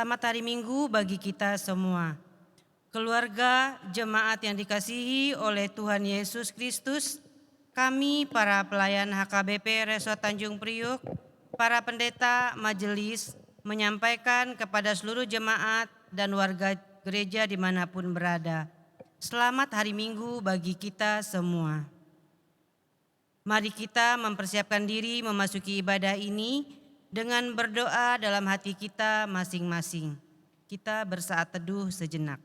Selamat hari Minggu bagi kita semua. Keluarga jemaat yang dikasihi oleh Tuhan Yesus Kristus, kami para pelayan HKBP Resort Tanjung Priok, para pendeta majelis menyampaikan kepada seluruh jemaat dan warga gereja dimanapun berada. Selamat hari Minggu bagi kita semua. Mari kita mempersiapkan diri memasuki ibadah ini dengan berdoa dalam hati kita masing-masing. Kita bersaat teduh sejenak.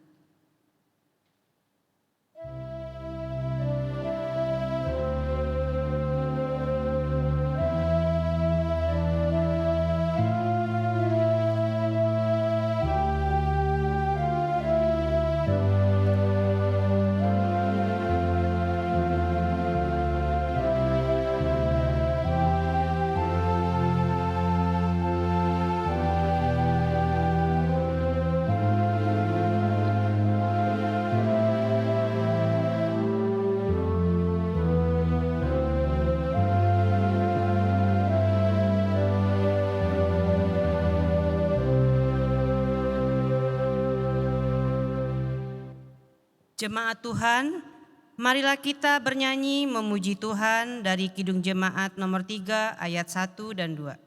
Jemaat Tuhan, marilah kita bernyanyi memuji Tuhan dari Kidung Jemaat nomor 3 ayat 1 dan 2.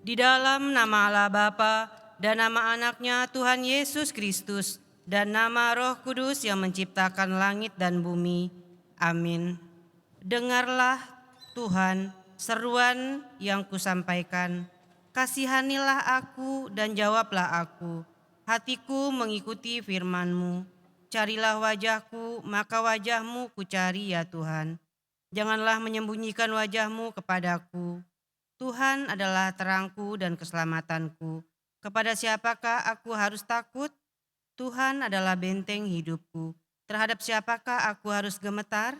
Di dalam nama Allah Bapa dan nama anaknya Tuhan Yesus Kristus dan nama Roh Kudus yang menciptakan langit dan bumi. Amin. Dengarlah Tuhan seruan yang kusampaikan. Kasihanilah aku dan jawablah aku. Hatiku mengikuti firman-Mu. Carilah wajahku, maka wajah-Mu kucari ya Tuhan. Janganlah menyembunyikan wajah-Mu kepadaku. Tuhan adalah terangku dan keselamatanku. Kepada siapakah aku harus takut? Tuhan adalah benteng hidupku. Terhadap siapakah aku harus gemetar?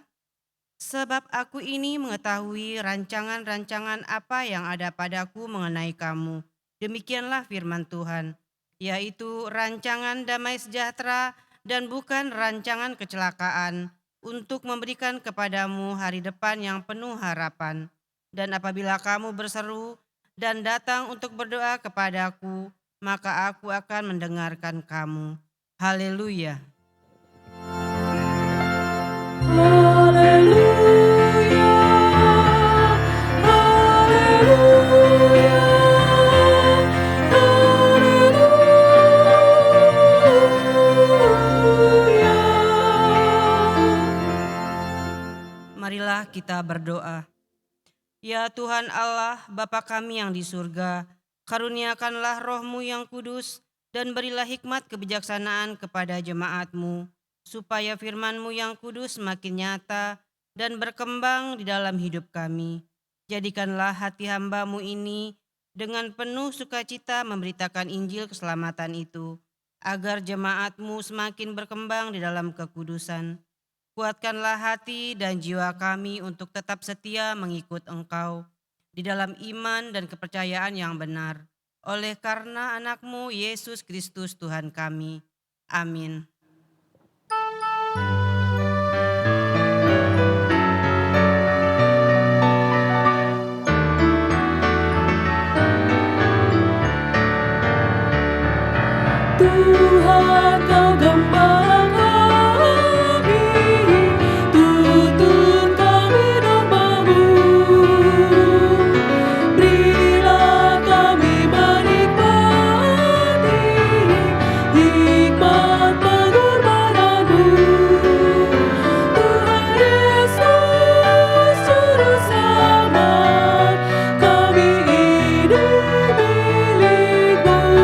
Sebab aku ini mengetahui rancangan-rancangan apa yang ada padaku mengenai kamu. Demikianlah firman Tuhan, yaitu rancangan damai sejahtera dan bukan rancangan kecelakaan, untuk memberikan kepadamu hari depan yang penuh harapan. Dan apabila kamu berseru dan datang untuk berdoa kepadaku, maka aku akan mendengarkan kamu. Haleluya. Haleluya, haleluya, haleluya. Marilah kita berdoa. Ya Tuhan Allah, Bapa kami yang di surga, karuniakanlah Roh-Mu yang kudus dan berilah hikmat kebijaksanaan kepada jemaat-Mu, supaya firman-Mu yang kudus semakin nyata dan berkembang di dalam hidup kami. Jadikanlah hati hamba-Mu ini dengan penuh sukacita memberitakan Injil keselamatan itu, agar jemaat-Mu semakin berkembang di dalam kekudusan. Kuatkanlah hati dan jiwa kami untuk tetap setia mengikut Engkau di dalam iman dan kepercayaan yang benar. Oleh karena anak-Mu Yesus Kristus Tuhan kami. Amin. Tuhan Kau gembala kami, tuntun kami domba-Mu. Berilah kami menikmati hikmat pengorbanan-Mu. Tuhan Yesus Juru Selamat, kami ini milik-Mu.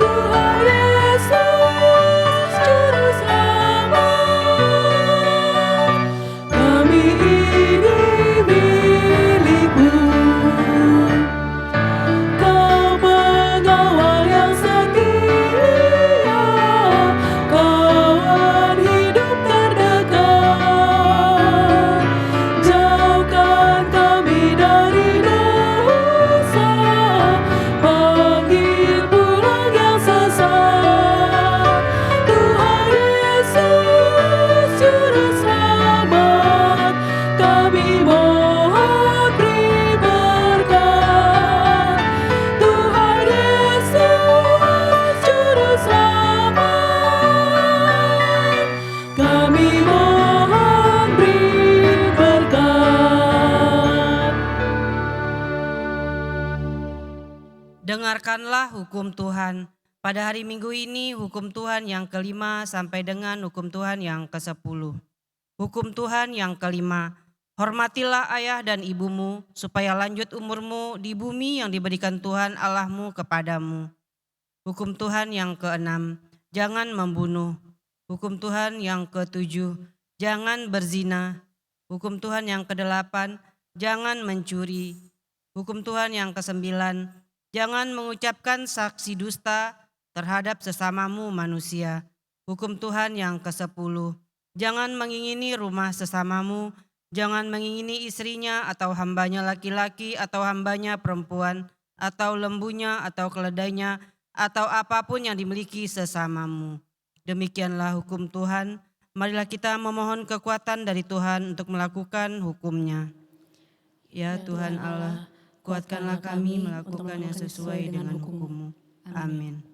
Tuhan Yesus Juru Selamat, kami ini milik-Mu. Kau pengawal yang setia, kawan hidup terdekat. Jauhkan kami dari dosa, panggil pulang yang sesat. Tuhan Yesus Juru Selamat, kami mohon beri berkat. Tuhan Yesus Juru Selamat, kami mohon beri berkat. Dengarkanlah hukum Tuhan. Pada hari Minggu ini hukum Tuhan yang kelima sampai dengan hukum Tuhan yang ke-10. Hukum Tuhan yang kelima, hormatilah ayah dan ibumu supaya lanjut umurmu di bumi yang diberikan Tuhan Allahmu kepadamu. Hukum Tuhan yang ke-6, jangan membunuh. Hukum Tuhan yang ke-7, jangan berzina. Hukum Tuhan yang ke-8, jangan mencuri. Hukum Tuhan yang ke-9, jangan mengucapkan saksi dusta terhadap sesamamu manusia. Hukum Tuhan yang ke-10, jangan mengingini rumah sesamamu, jangan mengingini istrinya atau hambanya laki-laki atau hambanya perempuan, atau lembunya atau keledainya, atau apapun yang dimiliki sesamamu. Demikianlah hukum Tuhan. Marilah kita memohon kekuatan dari Tuhan untuk melakukan hukum-Nya. Ya Tuhan Allah, kuatkanlah kami melakukan yang sesuai dengan hukum-Mu. Amin.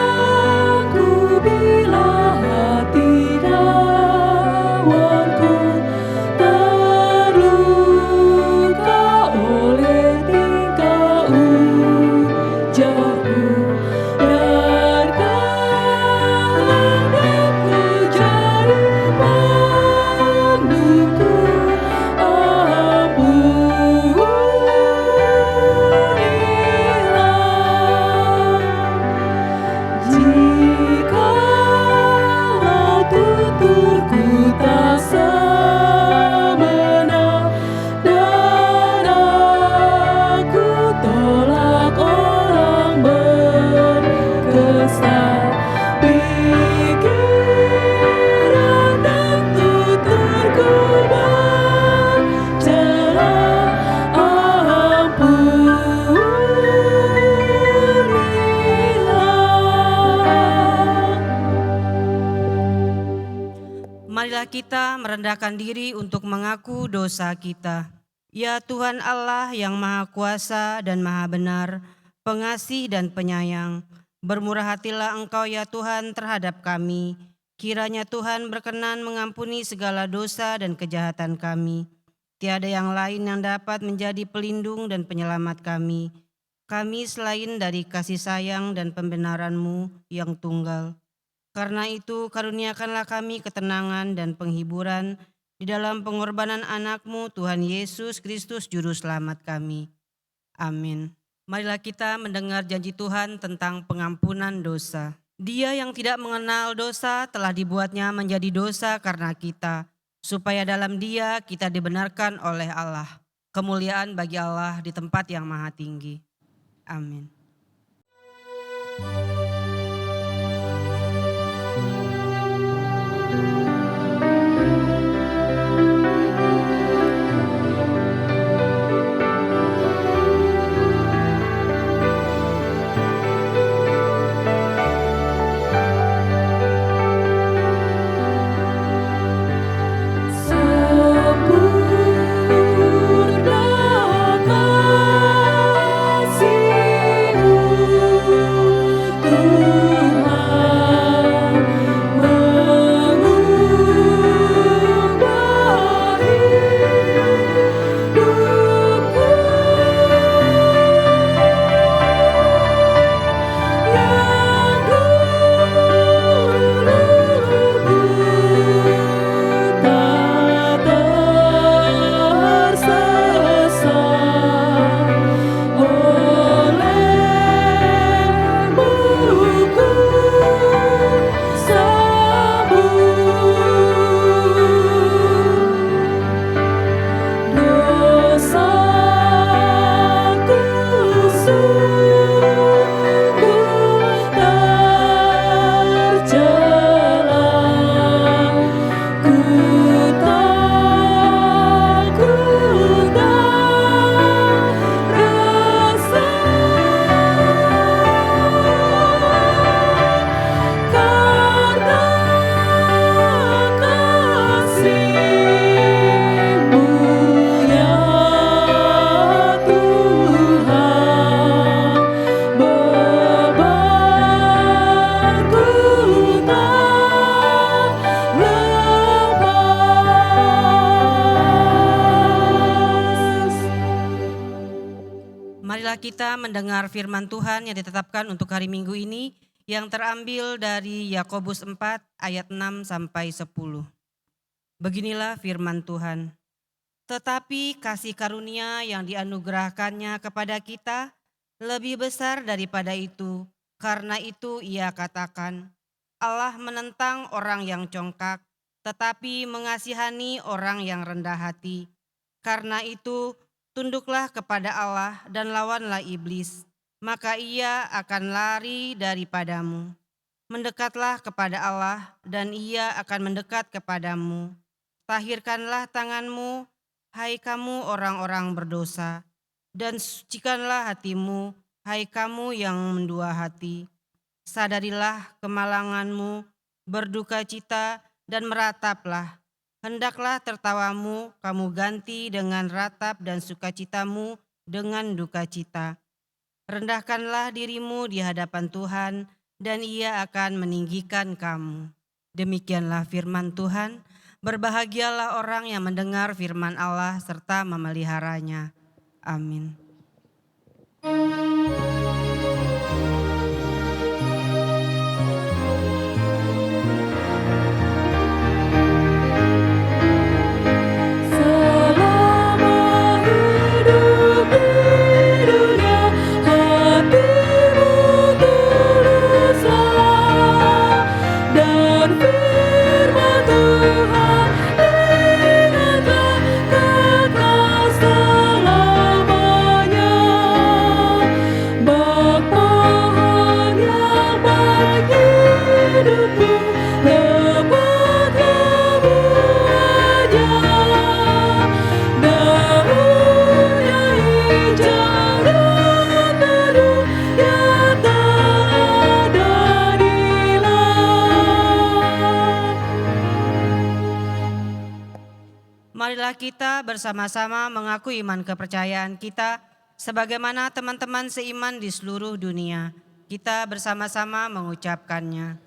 Tuhanku, bila hati dawanku terluka oleh tingkah ujarmu, biarkan aku jadi panduku. Jikalau tuturku tak semena dan aku tolak orang berkesan, pikiran dan tuturku bercela, Marilah kita merendahkan diri untuk mengaku dosa kita. Ya Tuhan Allah yang Maha Kuasa dan Maha Benar, pengasih dan penyayang, bermurah hatilah Engkau ya Tuhan terhadap kami. Kiranya Tuhan berkenan mengampuni segala dosa dan kejahatan kami. Tiada yang lain yang dapat menjadi pelindung dan penyelamat kami. Kami selain dari kasih sayang dan pembenaran-Mu yang tunggal. Karena itu karuniakanlah kami ketenangan dan penghiburan di dalam pengorbanan anak-Mu Tuhan Yesus Kristus Juru Selamat kami. Amin. Marilah kita mendengar janji Tuhan tentang pengampunan dosa. Dia yang tidak mengenal dosa telah dibuatnya menjadi dosa karena kita, supaya dalam Dia kita dibenarkan oleh Allah. Kemuliaan bagi Allah di tempat yang maha tinggi. Amin. Sempurna kasih-Mu Tuhan, mengubah hidupku. Yang dulu buta tersesat oleh-Mu ku sembuh. Dosaku sungguh tercela, ku takut dan resah, karena kasih-Mu ya Tuhan, bebanku tak lepas. Marilah kita mendengar firman Tuhan yang ditetapkan untuk hari Minggu ini yang terambil dari Yakobus 4 ayat 6 sampai 10. Beginilah firman Tuhan. Tetapi kasih karunia yang dianugerahkannya kepada kita lebih besar daripada itu. Karena itu ia katakan, Allah menentang orang yang congkak, tetapi mengasihani orang yang rendah hati. Karena itu tunduklah kepada Allah dan lawanlah iblis, maka ia akan lari daripadamu. Mendekatlah kepada Allah dan ia akan mendekat kepadamu. Tahirkanlah tanganmu, hai kamu orang-orang berdosa, dan sucikanlah hatimu, hai kamu yang mendua hati. Sadarilah kemalanganmu, berduka cita dan merataplah. Hendaklah tertawamu kamu ganti dengan ratap dan sukacitamu dengan duka cita. Rendahkanlah dirimu di hadapan Tuhan dan ia akan meninggikan kamu. Demikianlah firman Tuhan. Berbahagialah orang yang mendengar firman Allah serta memeliharanya. Amin. Selama hidup di dunia, hatimu tuluslah, dan firman Tuhan ingatlah kekal selamanya. Bak pohon yang baik hidupku, lebat kamu aja. Daun yang hijau dan baru yang tak ada dilan. Marilah kita bersama-sama mengaku iman kepercayaan kita sebagaimana teman-teman seiman di seluruh dunia. Kita bersama-sama mengucapkannya.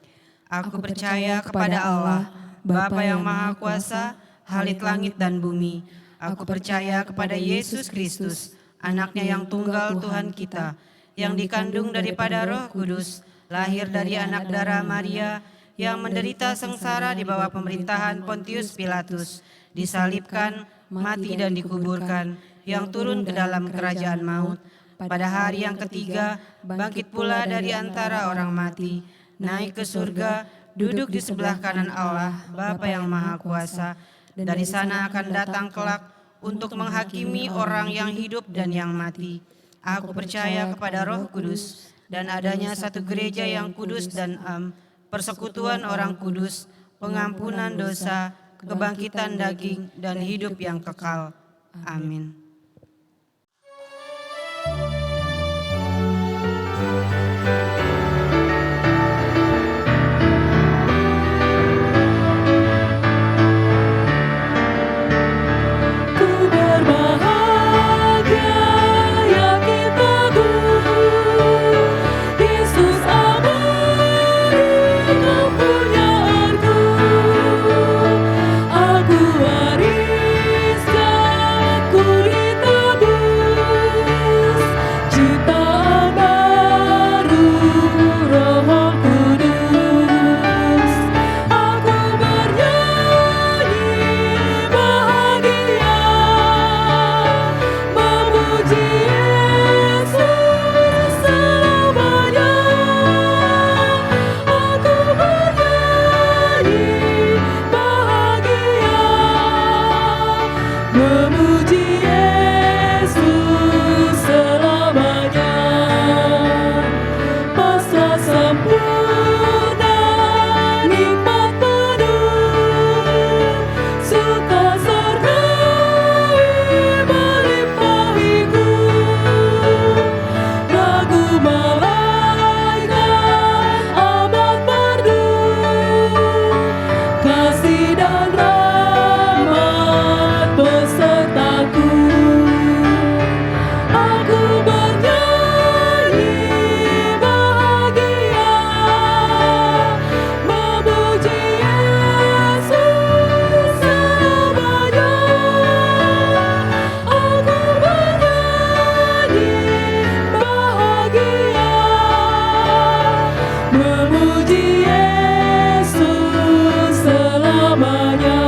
Aku percaya kepada Allah, Bapa yang Maha Kuasa, Khalik langit dan bumi. Aku percaya kepada Yesus Kristus, Anaknya yang tunggal Tuhan kita, yang dikandung daripada Roh Kudus, lahir dari anak darah Maria, yang menderita sengsara di bawah pemerintahan Pontius Pilatus, disalibkan, mati dan dikuburkan, yang turun ke dalam kerajaan maut. pada hari yang ketiga bangkit pula dari antara orang mati, naik ke surga, duduk di sebelah kanan Allah, Bapa yang Maha Kuasa. Dari sana akan datang kelak untuk menghakimi orang yang hidup dan yang mati. Aku percaya kepada Roh Kudus dan adanya satu gereja yang kudus dan persekutuan orang kudus, pengampunan dosa, kebangkitan daging, dan hidup yang kekal. Amin. Ku berbahagia yakin teguh, Yesus abadi kepunyaanku. Aku wariskan, ku ditebus, ciptaan baru Roh Kudus. Aku bernyanyi bahagia, memuji Yesus selamanya. Aku bernyanyi bahagia, memuji Yesus selamanya. Pasrah sempurna, nikmat penuh, suka sertai melimpahiku. Lagu malaikat amat merdu, kasih dan rahmat besertaku. Aku bernyanyi bahagia, memuji Yesus selamanya. Aku bernyanyi bahagia, memuji Yesus selamanya.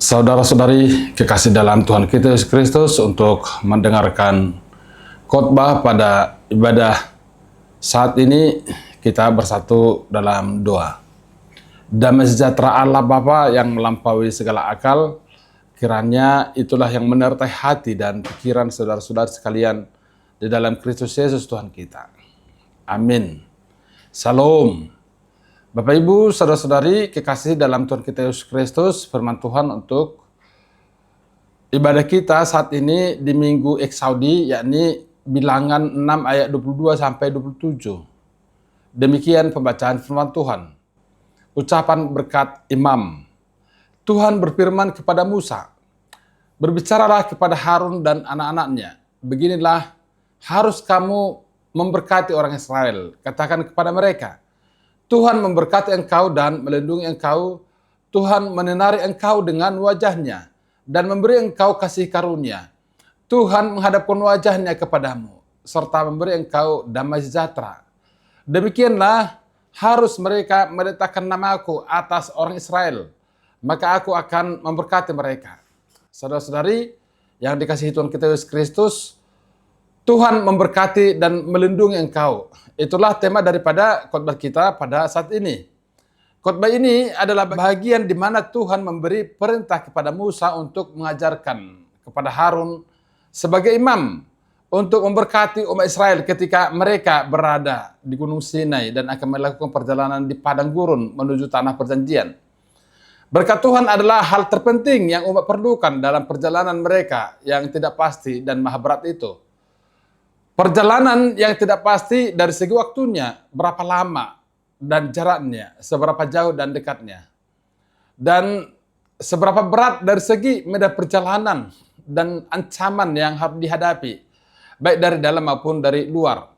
Saudara-saudari kekasih dalam Tuhan kita Yesus Kristus, untuk mendengarkan khotbah pada ibadah saat ini, kita bersatu dalam doa. Damai sejahtera Allah Bapa yang melampaui segala akal, kiranya itulah yang menyertai hati dan pikiran saudara-saudara sekalian di dalam Kristus Yesus Tuhan kita. Amin. Salam. Bapak Ibu, saudara-saudari kekasih dalam Tuhan kita Yesus Kristus, firman Tuhan untuk ibadah kita saat ini di Minggu Eksaudi, yakni Bilangan 6 ayat 22 sampai 27. Demikian pembacaan firman Tuhan. Ucapan berkat imam. Tuhan berfirman kepada Musa, "Berbicaralah kepada Harun dan anak-anaknya, beginilah harus kamu memberkati orang Israel. Katakan kepada mereka, Tuhan memberkati engkau dan melindungi engkau. Tuhan menenari engkau dengan wajahnya dan memberi engkau kasih karunia. Tuhan menghadapkan wajahnya kepadamu serta memberi engkau damai sejahtera. Demikianlah harus mereka meletakkan namaku atas orang Israel, maka aku akan memberkati mereka." Saudara-saudari yang dikasihi Tuhan kita Yesus Kristus, Tuhan memberkati dan melindungi engkau. Itulah tema daripada khotbah kita pada saat ini. Khotbah ini adalah bagian di mana Tuhan memberi perintah kepada Musa untuk mengajarkan kepada Harun sebagai imam untuk memberkati umat Israel ketika mereka berada di Gunung Sinai dan akan melakukan perjalanan di padang gurun menuju tanah perjanjian. Berkat Tuhan adalah hal terpenting yang umat perlukan dalam perjalanan mereka yang tidak pasti dan maha berat itu. Perjalanan yang tidak pasti dari segi waktunya, berapa lama dan jaraknya, seberapa jauh dan dekatnya. Dan seberapa berat dari segi medan perjalanan dan ancaman yang harus dihadapi, baik dari dalam maupun dari luar.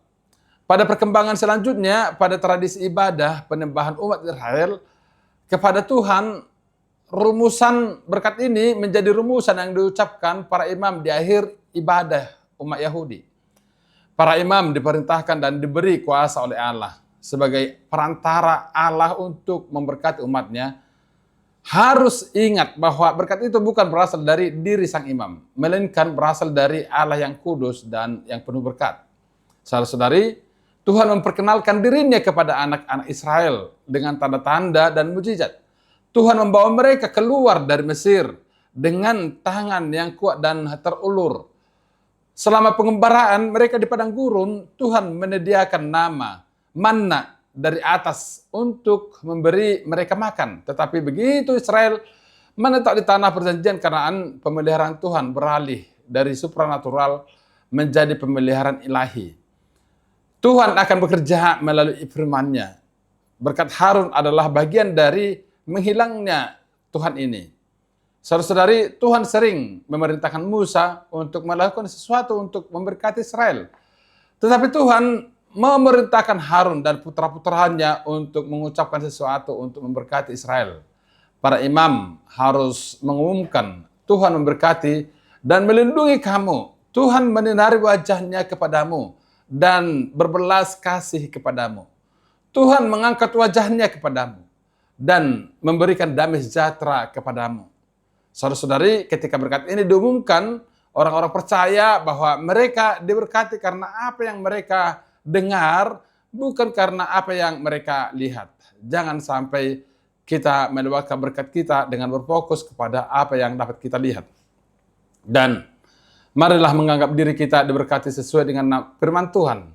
Pada perkembangan selanjutnya, pada tradisi ibadah penyembahan umat Israel kepada Tuhan, rumusan berkat ini menjadi rumusan yang diucapkan para imam di akhir ibadah umat Yahudi. Para imam diperintahkan dan diberi kuasa oleh Allah sebagai perantara Allah untuk memberkati umatnya harus ingat bahwa berkat itu bukan berasal dari diri sang imam, melainkan berasal dari Allah yang kudus dan yang penuh berkat. Saudara-saudari, Tuhan memperkenalkan dirinya kepada anak-anak Israel dengan tanda-tanda dan mujizat. Tuhan membawa mereka keluar dari Mesir dengan tangan yang kuat dan terulur. Selama pengembaraan mereka di padang gurun, Tuhan menyediakan nama, manna dari atas untuk memberi mereka makan. Tetapi begitu Israel menetap di tanah perjanjian Kanaan, pemeliharaan Tuhan beralih dari supranatural menjadi pemeliharaan ilahi. Tuhan akan bekerja melalui firman-Nya. Berkat Harun adalah bagian dari menghilangnya Tuhan ini. Saudara-saudari, Tuhan sering memerintahkan Musa untuk melakukan sesuatu untuk memberkati Israel. Tetapi Tuhan memerintahkan Harun dan putra-putranya untuk mengucapkan sesuatu untuk memberkati Israel. Para imam harus mengumumkan, Tuhan memberkati dan melindungi kamu. Tuhan menyinari wajahnya kepadamu dan berbelas kasih kepadamu. Tuhan mengangkat wajahnya kepadamu dan memberikan damai sejahtera kepadamu. Saudara-saudari, ketika berkat ini diumumkan, orang-orang percaya bahwa mereka diberkati karena apa yang mereka dengar, bukan karena apa yang mereka lihat. Jangan sampai kita melewatkan berkat kita dengan berfokus kepada apa yang dapat kita lihat. Dan marilah menganggap diri kita diberkati sesuai dengan firman Tuhan.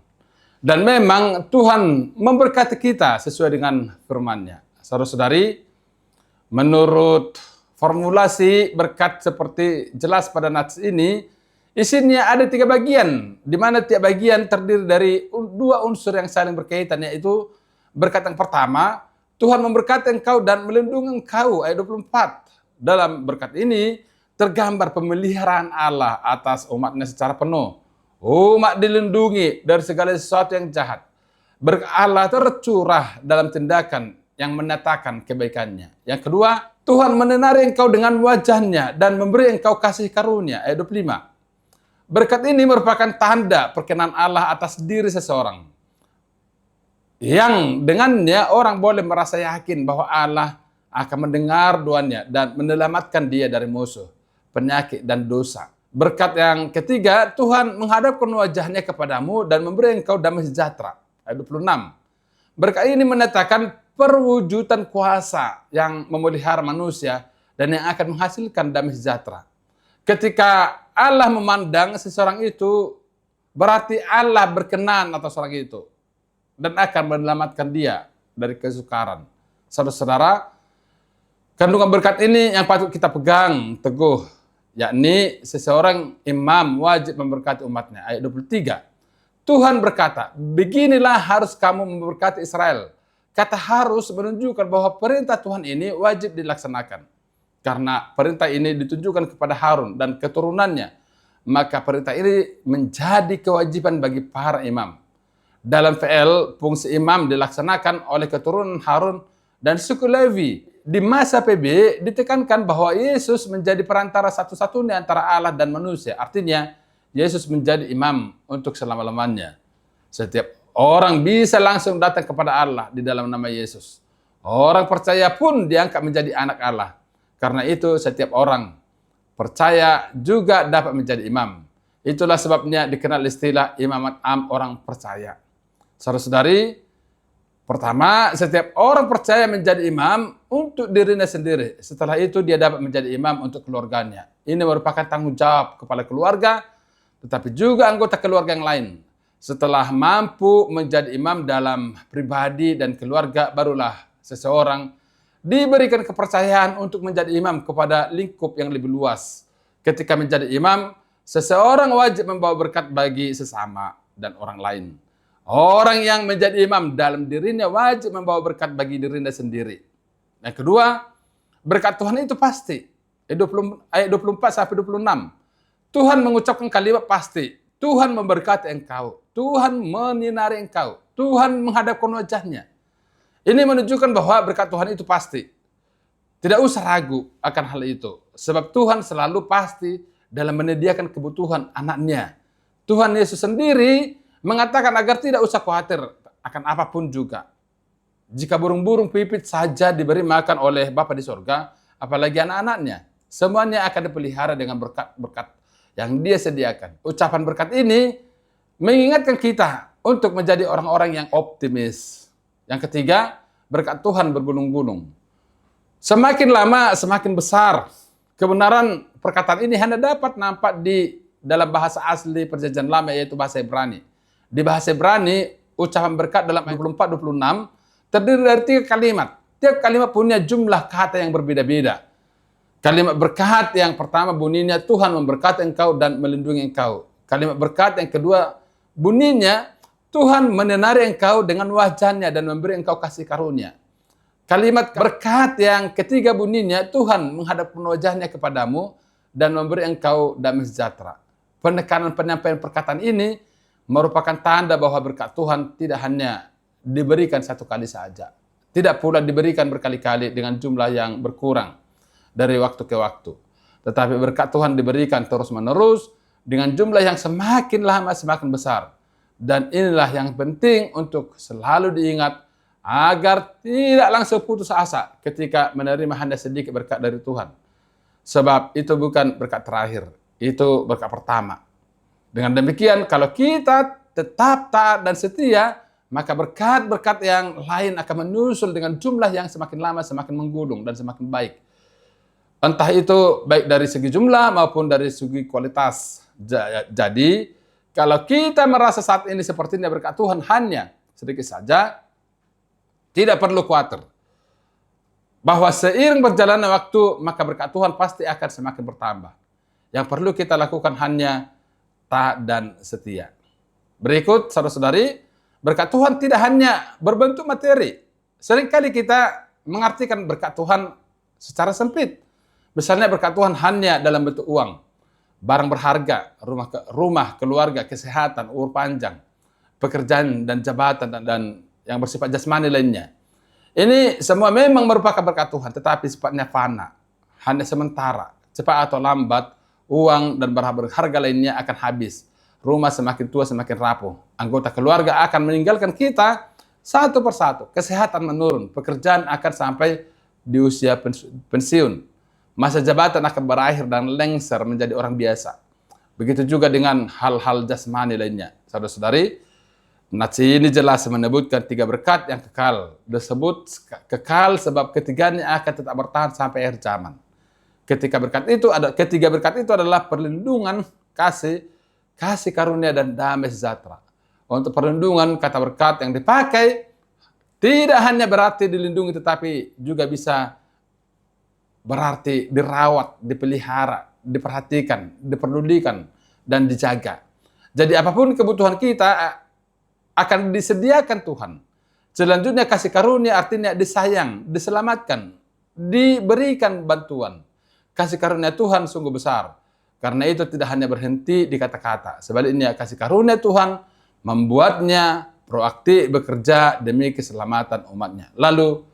Dan memang Tuhan memberkati kita sesuai dengan firman-Nya. Saudara-saudari, menurut formulasi berkat seperti jelas pada nats ini, isinya ada 3 bagian, di mana tiap bagian terdiri dari 2 unsur yang saling berkaitan, yaitu berkat yang pertama, Tuhan memberkati engkau dan melindungi engkau, ayat 24. Dalam berkat ini, tergambar pemeliharaan Allah atas umatnya secara penuh. Umat dilindungi dari segala sesuatu yang jahat. Berkat Allah tercurah dalam tindakan yang menyatakan kebaikannya. Yang kedua, Tuhan menyinari engkau dengan wajahnya dan memberi engkau kasih karunia. Ayat 25. Berkat ini merupakan tanda perkenan Allah atas diri seseorang. Yang dengannya orang boleh merasa yakin bahwa Allah akan mendengar doanya dan menyelamatkan dia dari musuh, penyakit, dan dosa. Berkat yang ketiga, Tuhan menghadapkan wajahnya kepadamu dan memberi engkau damai sejahtera. Ayat 26. Berkat ini menyatakan perwujudan kuasa yang memelihara manusia dan yang akan menghasilkan damai sejahtera. Ketika Allah memandang seseorang itu, berarti Allah berkenan atas orang itu dan akan menyelamatkan dia dari kesukaran. Saudara-saudara, kandungan berkat ini yang patut kita pegang teguh, yakni seseorang imam wajib memberkati umatnya. Ayat 23. Tuhan berkata, beginilah harus kamu memberkati Israel. Kata harus menunjukkan bahwa perintah Tuhan ini wajib dilaksanakan. Karena perintah ini ditunjukkan kepada Harun dan keturunannya, maka perintah ini menjadi kewajiban bagi para imam. Dalam VL, fungsi imam dilaksanakan oleh keturunan Harun dan suku Lewi. Di masa PB ditekankan bahwa Yesus menjadi perantara satu-satunya antara Allah dan manusia. Artinya, Yesus menjadi imam untuk selama-lamanya. Setiap orang bisa langsung datang kepada Allah di dalam nama Yesus. Orang percaya pun diangkat menjadi anak Allah. Karena itu setiap orang percaya juga dapat menjadi imam. Itulah sebabnya dikenal istilah imamat am orang percaya. Saudara-saudari, pertama, setiap orang percaya menjadi imam untuk dirinya sendiri. Setelah itu dia dapat menjadi imam untuk keluarganya. Ini merupakan tanggung jawab kepala keluarga, tetapi juga anggota keluarga yang lain. Setelah mampu menjadi imam dalam pribadi dan keluarga, barulah seseorang diberikan kepercayaan untuk menjadi imam kepada lingkup yang lebih luas. Ketika menjadi imam, seseorang wajib membawa berkat bagi sesama dan orang lain. Orang yang menjadi imam dalam dirinya wajib membawa berkat bagi dirinya sendiri. Yang kedua, berkat Tuhan itu pasti. Ayat 24-26. Tuhan mengucapkan kalimat pasti. Tuhan memberkati engkau. Tuhan menyinari engkau. Tuhan menghadapkan wajahnya. Ini menunjukkan bahwa berkat Tuhan itu pasti. Tidak usah ragu akan hal itu. Sebab Tuhan selalu pasti dalam menyediakan kebutuhan anaknya. Tuhan Yesus sendiri mengatakan agar tidak usah khawatir akan apapun juga. Jika burung-burung pipit saja diberi makan oleh Bapa di sorga, apalagi anak-anaknya. Semuanya akan dipelihara dengan berkat-berkat yang Dia sediakan. Ucapan berkat ini mengingatkan kita untuk menjadi orang-orang yang optimis. Yang ketiga, berkat Tuhan bergunung-gunung. Semakin lama semakin besar. Kebenaran perkataan ini hanya dapat nampak di dalam bahasa asli Perjanjian Lama, yaitu bahasa Ibrani. Di bahasa Ibrani, ucapan berkat dalam ayat 24-26 terdiri dari 3 kalimat. Tiap kalimat punya jumlah kata yang berbeda-beda. Kalimat berkat yang pertama bunyinya Tuhan memberkati engkau dan melindungi engkau. Kalimat berkat yang kedua bunyinya Tuhan menenari engkau dengan wajahnya dan memberi engkau kasih karunia. Kalimat berkat yang ketiga bunyinya Tuhan menghadapkan wajahnya kepadamu dan memberi engkau damai sejahtera. Penekanan penyampaian perkataan ini merupakan tanda bahwa berkat Tuhan tidak hanya diberikan satu kali saja. Tidak pula diberikan berkali-kali dengan jumlah yang berkurang dari waktu ke waktu. Tetapi berkat Tuhan diberikan terus-menerus dengan jumlah yang semakin lama semakin besar. Dan inilah yang penting untuk selalu diingat agar tidak langsung putus asa ketika menerima hanya sedikit berkat dari Tuhan. Sebab itu bukan berkat terakhir, itu berkat pertama. Dengan demikian, kalau kita tetap taat dan setia, maka berkat-berkat yang lain akan menyusul dengan jumlah yang semakin lama semakin menggunung dan semakin baik. Entah itu baik dari segi jumlah maupun dari segi kualitas. Jadi, kalau kita merasa saat ini sepertinya berkat Tuhan hanya sedikit saja, tidak perlu khawatir. Bahwa seiring berjalannya waktu, maka berkat Tuhan pasti akan semakin bertambah. Yang perlu kita lakukan hanya taat dan setia. Berikut, saudara-saudari, berkat Tuhan tidak hanya berbentuk materi. Seringkali kita mengartikan berkat Tuhan secara sempit. Misalnya berkat Tuhan hanya dalam bentuk uang, barang berharga, rumah, keluarga, kesehatan, umur panjang, pekerjaan dan jabatan dan yang bersifat jasmani lainnya. Ini semua memang merupakan berkat Tuhan, tetapi sifatnya fana, hanya sementara. Cepat atau lambat, uang dan barang berharga lainnya akan habis. Rumah semakin tua semakin rapuh. Anggota keluarga akan meninggalkan kita satu persatu. Kesehatan menurun, pekerjaan akan sampai di usia pensiun. Masa jabatan akan berakhir dan lengser menjadi orang biasa. Begitu juga dengan hal-hal jasmani lainnya. Saudara-saudari, nats ini jelas menyebutkan 3 berkat yang kekal. Disebut kekal sebab ketiganya akan tetap bertahan sampai akhir zaman. Ketiga berkat itu adalah perlindungan, kasih karunia dan damai sejahtera. Untuk perlindungan, kata berkat yang dipakai tidak hanya berarti dilindungi tetapi juga bisa berarti dirawat, dipelihara, diperhatikan, diperdulikan dan dijaga. Jadi apapun kebutuhan kita akan disediakan Tuhan. Selanjutnya kasih karunia artinya disayang, diselamatkan, diberikan bantuan. Kasih karunia Tuhan sungguh besar. Karena itu tidak hanya berhenti di kata-kata. Sebaliknya kasih karunia Tuhan membuatnya proaktif bekerja demi keselamatan umatnya. Lalu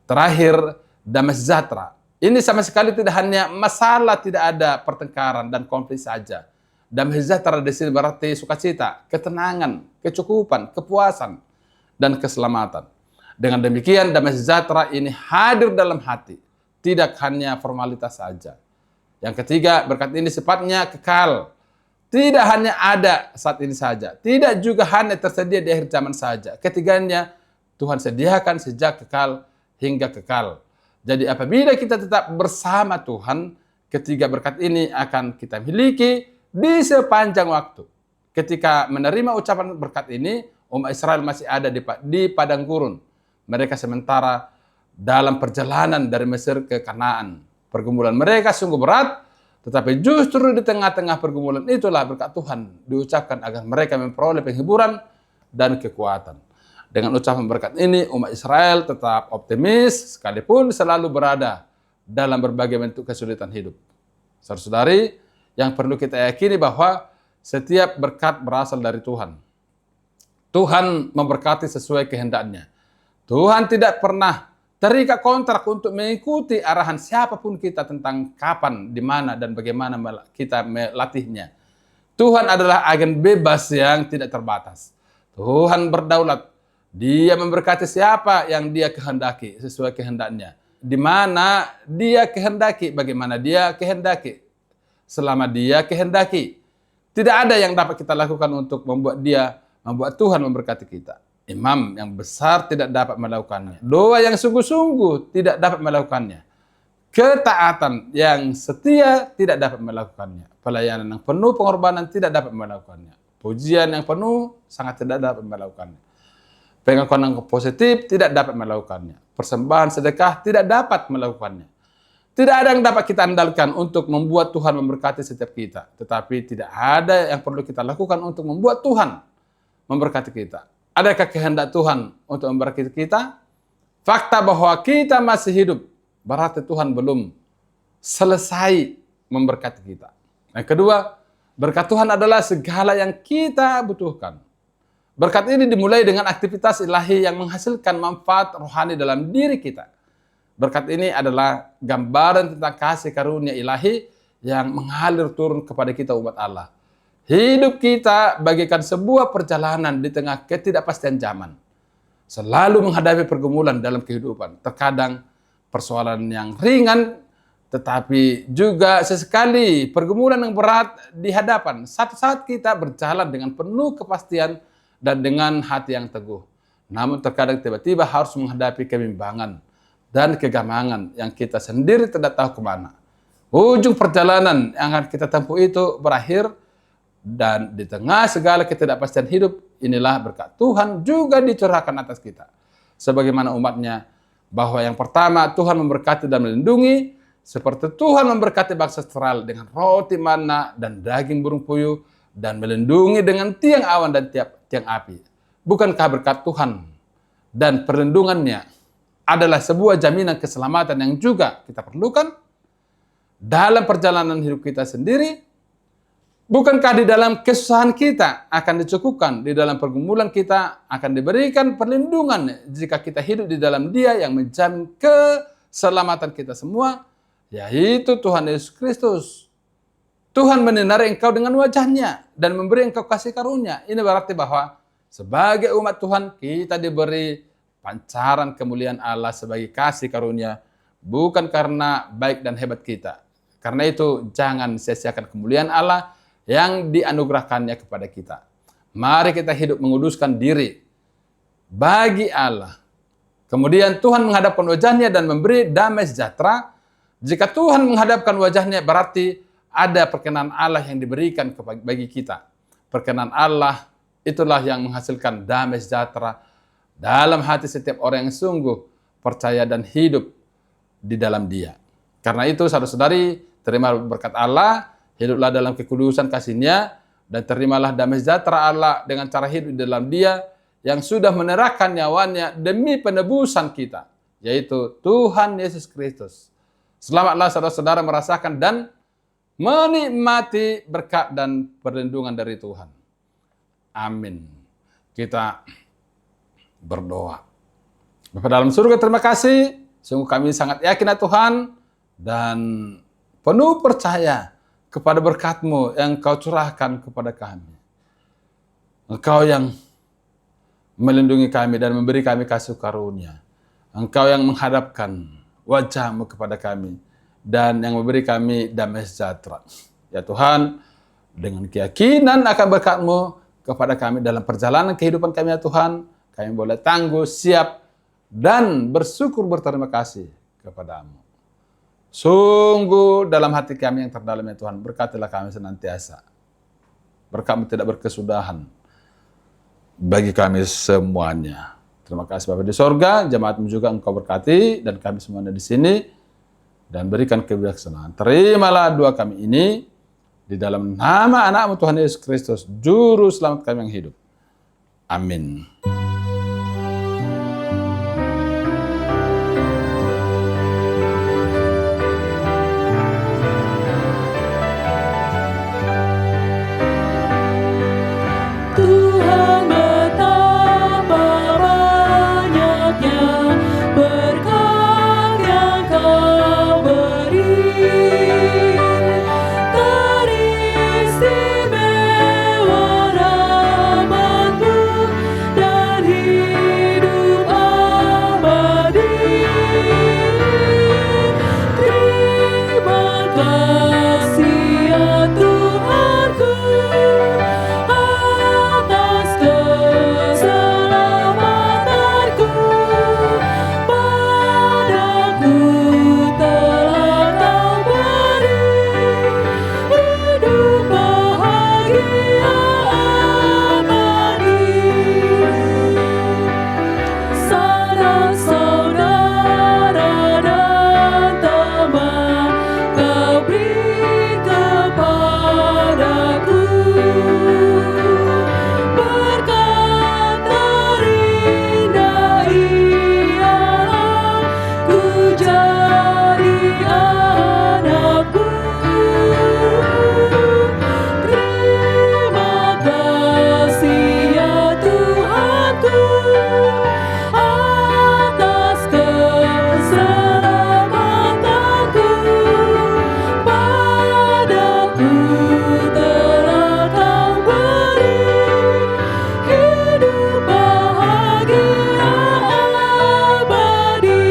terakhir damai sejahtera. Ini sama sekali tidak hanya masalah tidak ada pertengkaran dan konflik saja. Damai sejahtera di sini berarti sukacita, ketenangan, kecukupan, kepuasan, dan keselamatan. Dengan demikian, damai sejahtera ini hadir dalam hati, tidak hanya formalitas saja. Yang ketiga, berkat ini sifatnya kekal. Tidak hanya ada saat ini saja, tidak juga hanya tersedia di akhir zaman saja. Ketiganya, Tuhan sediakan sejak kekal hingga kekal. Jadi apabila kita tetap bersama Tuhan, ketiga berkat ini akan kita miliki di sepanjang waktu. Ketika menerima ucapan berkat ini, umat Israel masih ada di padang gurun. Mereka sementara dalam perjalanan dari Mesir ke Kanaan. Pergumulan mereka sungguh berat, tetapi justru di tengah-tengah pergumulan itulah berkat Tuhan diucapkan agar mereka memperoleh penghiburan dan kekuatan. Dengan ucapan berkat ini, umat Israel tetap optimis sekalipun selalu berada dalam berbagai bentuk kesulitan hidup. Saudara-saudari, yang perlu kita yakini bahwa setiap berkat berasal dari Tuhan. Tuhan memberkati sesuai kehendaknya. Tuhan tidak pernah terikat kontrak untuk mengikuti arahan siapapun kita tentang kapan, di mana, dan bagaimana kita melatihnya. Tuhan adalah agen bebas yang tidak terbatas. Tuhan berdaulat. Dia memberkati siapa yang Dia kehendaki sesuai kehendaknya. di mana Dia kehendaki, bagaimana Dia kehendaki, selama Dia kehendaki. Tidak ada yang dapat kita lakukan untuk membuat Tuhan memberkati kita. Imam yang besar tidak dapat melakukannya. Doa yang sungguh-sungguh tidak dapat melakukannya. Ketaatan yang setia tidak dapat melakukannya. Pelayanan yang penuh pengorbanan tidak dapat melakukannya. Pujian yang penuh sangat tidak dapat melakukannya. Pengakuan yang positif tidak dapat melakukannya. Persembahan sedekah tidak dapat melakukannya. Tidak ada yang dapat kita andalkan untuk membuat Tuhan memberkati setiap kita. Tetapi tidak ada yang perlu kita lakukan untuk membuat Tuhan memberkati kita. Adakah kehendak Tuhan untuk memberkati kita? Fakta bahwa kita masih hidup, berarti Tuhan belum selesai memberkati kita. Yang kedua, berkat Tuhan adalah segala yang kita butuhkan. Berkat ini dimulai dengan aktivitas ilahi yang menghasilkan manfaat rohani dalam diri kita. Berkat ini adalah gambaran tentang kasih karunia ilahi yang mengalir turun kepada kita umat Allah. Hidup kita bagaikan sebuah perjalanan di tengah ketidakpastian zaman. Selalu menghadapi pergumulan dalam kehidupan. Terkadang persoalan yang ringan, tetapi juga sesekali pergumulan yang berat di hadapan. Saat kita berjalan dengan penuh kepastian dan dengan hati yang teguh. Namun terkadang tiba-tiba harus menghadapi kebimbangan dan kegamangan yang kita sendiri tidak tahu kemana. Ujung perjalanan yang akan kita tempuh itu berakhir, dan di tengah segala ketidakpastian hidup, inilah berkat Tuhan juga dicurahkan atas kita. Sebagaimana umatnya, bahwa yang pertama Tuhan memberkati dan melindungi, seperti Tuhan memberkati bangsa Israel dengan roti mana dan daging burung puyuh, dan melindungi dengan tiang awan dan tiang api. Bukankah berkat Tuhan dan perlindungannya adalah sebuah jaminan keselamatan yang juga kita perlukan dalam perjalanan hidup kita sendiri? Bukankah di dalam kesusahan kita akan dicukupkan, di dalam pergumulan kita akan diberikan perlindungan jika kita hidup di dalam Dia yang menjamin keselamatan kita semua, yaitu Tuhan Yesus Kristus. Tuhan menyinari engkau dengan wajah-Nya dan memberi engkau kasih karunia. Ini berarti bahwa sebagai umat Tuhan kita diberi pancaran kemuliaan Allah sebagai kasih karunia, bukan karena baik dan hebat kita. Karena itu jangan sia-siakan kemuliaan Allah yang dianugerahkannya kepada kita. Mari kita hidup menguduskan diri bagi Allah. Kemudian Tuhan menghadapkan wajah-Nya dan memberi damai sejahtera. Jika Tuhan menghadapkan wajah-Nya, berarti ada perkenan Allah yang diberikan bagi kita. Perkenan Allah itulah yang menghasilkan damai sejahtera dalam hati setiap orang yang sungguh percaya dan hidup di dalam Dia. Karena itu, saudara-saudari, terima berkat Allah, hiduplah dalam kekudusan kasih-Nya, dan terimalah damai sejahtera Allah dengan cara hidup di dalam Dia yang sudah menyerahkan nyawanya demi penebusan kita, yaitu Tuhan Yesus Kristus. Selamatlah saudara-saudara merasakan dan menikmati berkat dan perlindungan dari Tuhan. Amin. Kita berdoa. Bapa dalam surga, terima kasih. Sungguh kami sangat yakin ya Tuhan, dan penuh percaya kepada berkat-Mu yang Kau curahkan kepada kami. Engkau yang melindungi kami dan memberi kami kasih karunia. Engkau yang menghadapkan wajah-Mu kepada kami dan yang memberi kami damai sejahtera. Ya Tuhan, dengan keyakinan akan berkat-Mu kepada kami dalam perjalanan kehidupan kami ya Tuhan, kami boleh tangguh, siap, dan bersyukur berterima kasih kepada-Mu. Sungguh dalam hati kami yang terdalam ya Tuhan, berkatilah kami senantiasa. Berkat-Mu tidak berkesudahan bagi kami semuanya. Terima kasih Bapa di sorga, jemaat-Mu juga Engkau berkati, dan kami semuanya di sini, dan berikan kebijaksanaan. Terimalah doa kami ini, di dalam nama anak-Mu Tuhan Yesus Kristus, Juru Selamat kami yang hidup. Amin. Dan saudara dan teman Kau beri kepadaku. Berkat terindah ialah ku jadi anakmu. Terima kasih ya Tuhanku atas keselamatanku. Padaku telah Kau beri hidup bahagia abadi.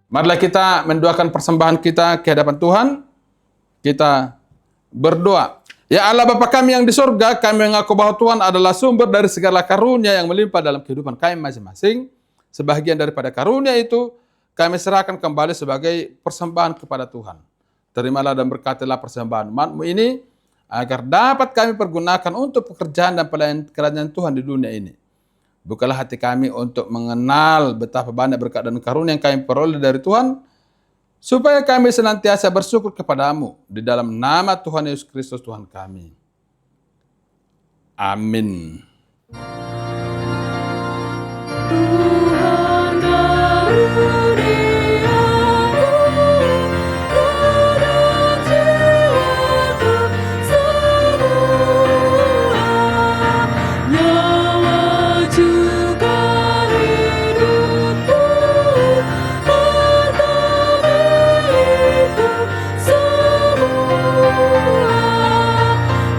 Marilah kita mendoakan persembahan kita ke hadapan Tuhan. Kita berdoa. Ya Allah Bapa kami yang di surga, kami mengaku bahwa Tuhan adalah sumber dari segala karunia yang melimpah dalam kehidupan kami masing-masing. Sebahagian daripada karunia itu, kami serahkan kembali sebagai persembahan kepada Tuhan. Terimalah dan berkatilah persembahan umat-Mu ini, agar dapat kami pergunakan untuk pekerjaan dan pelayanan kerajaan Tuhan di dunia ini. Bukalah hati kami untuk mengenal betapa banyak berkat dan karunia yang kami peroleh dari Tuhan, supaya kami senantiasa bersyukur kepadamu di dalam nama Tuhan Yesus Kristus Tuhan kami. Amin. Tuhan karuniamu dan jiwaku semua, nyawa juga hidupku, harta milikku semua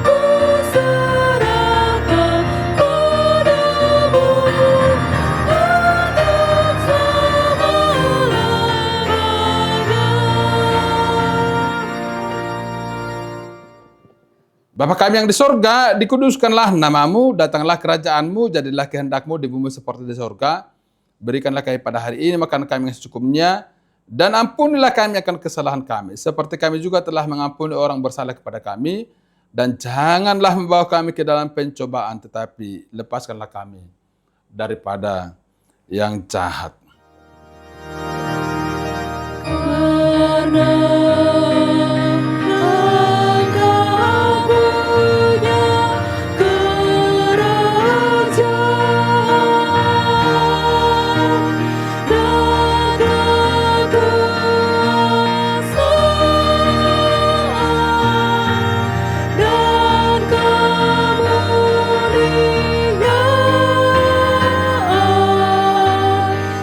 ku serahkan padamu untuk selama-lamanya. Bapa kami yang di sorga, dikuduskanlah namamu, datanglah kerajaanmu, jadilah kehendakmu di bumi seperti di sorga. Berikanlah kami pada hari ini makan kami yang secukupnya, dan ampunilah kami akan kesalahan kami, seperti kami juga telah mengampuni orang bersalah kepada kami. Dan janganlah membawa kami ke dalam pencobaan, tetapi lepaskanlah kami daripada yang jahat. Karena Engkau punya kerajaan dan kekuasaan dan kemuliaan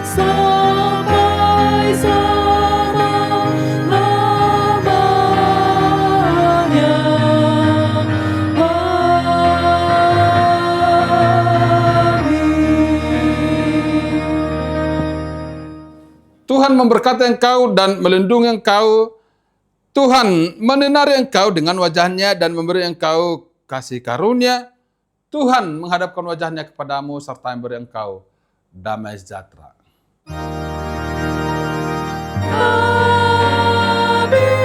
sampai selama-lamanya. Amin. Tuhan memberkati engkau dan melindungi engkau. Tuhan menyinari engkau dengan wajahnya dan memberi engkau kasih karunia. Tuhan menghadapkan wajahnya kepadamu serta memberi engkau damai sejahtera. Amin.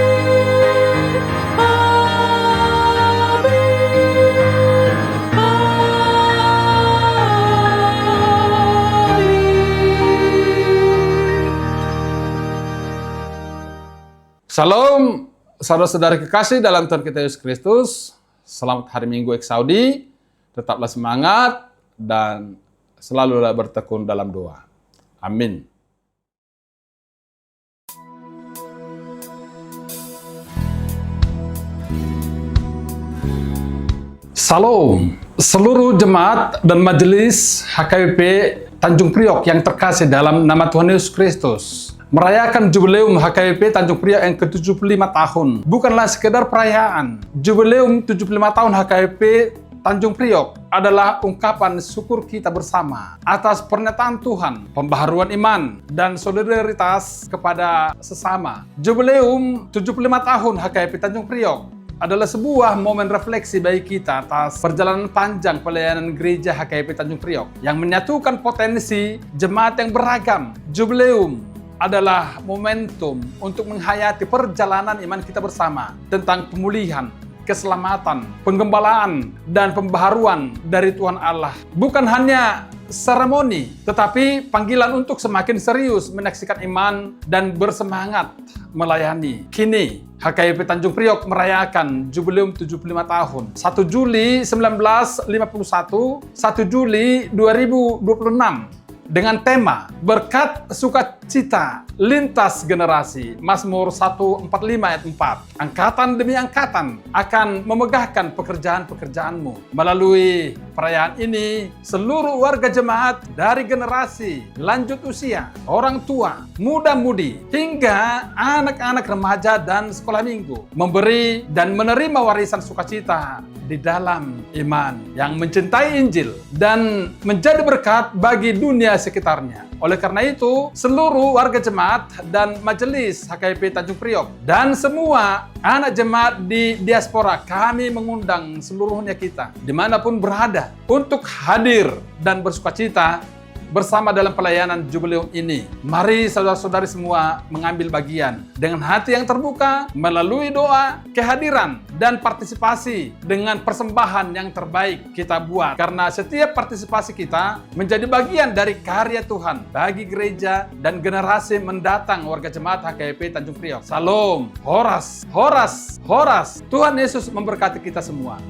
Salam, saudara-saudara kekasih dalam Tuhan kita Yesus Kristus. Selamat hari Minggu Eksaudi. Tetaplah semangat dan selalulah bertekun dalam doa. Amin. Salam, seluruh jemaat dan majelis HKBP Tanjung Priok yang terkasih dalam nama Tuhan Yesus Kristus. Merayakan Jubileum HKBP Tanjung Priok yang ke-75 tahun. Bukanlah sekedar perayaan. Jubileum 75 tahun HKBP Tanjung Priok adalah ungkapan syukur kita bersama atas pernyataan Tuhan, pembaharuan iman, dan solidaritas kepada sesama. Jubileum 75 tahun HKBP Tanjung Priok adalah sebuah momen refleksi bagi kita atas perjalanan panjang pelayanan gereja HKBP Tanjung Priok yang menyatukan potensi jemaat yang beragam. Jubileum adalah momentum untuk menghayati perjalanan iman kita bersama tentang pemulihan, keselamatan, penggembalaan, dan pembaharuan dari Tuhan Allah. Bukan hanya seremoni, tetapi panggilan untuk semakin serius menyaksikan iman dan bersemangat melayani. Kini, HKBP Tanjung Priok merayakan jubileum 75 tahun. 1 Juli 1951, 1 Juli 2026. Dengan tema Berkat Sukacita Lintas Generasi, Mazmur 145 ayat 4. Angkatan demi angkatan akan memegahkan pekerjaan-pekerjaanmu. Melalui perayaan ini, seluruh warga jemaat dari generasi lanjut usia, orang tua, muda-mudi, hingga anak-anak remaja dan sekolah minggu memberi dan menerima warisan sukacita di dalam iman yang mencintai Injil dan menjadi berkat bagi dunia sekitarnya. Oleh karena itu, seluruh warga jemaat dan majelis HKBP Tanjung Priok dan semua anak jemaat di diaspora, kami mengundang seluruhnya kita dimanapun berada untuk hadir dan bersukacita bersama dalam pelayanan jubileum ini. Mari saudara-saudari semua mengambil bagian dengan hati yang terbuka melalui doa, kehadiran, dan partisipasi dengan persembahan yang terbaik kita buat. Karena setiap partisipasi kita menjadi bagian dari karya Tuhan bagi gereja dan generasi mendatang warga jemaat HKBP Tanjung Priok. Salam, horas, horas, horas. Tuhan Yesus memberkati kita semua.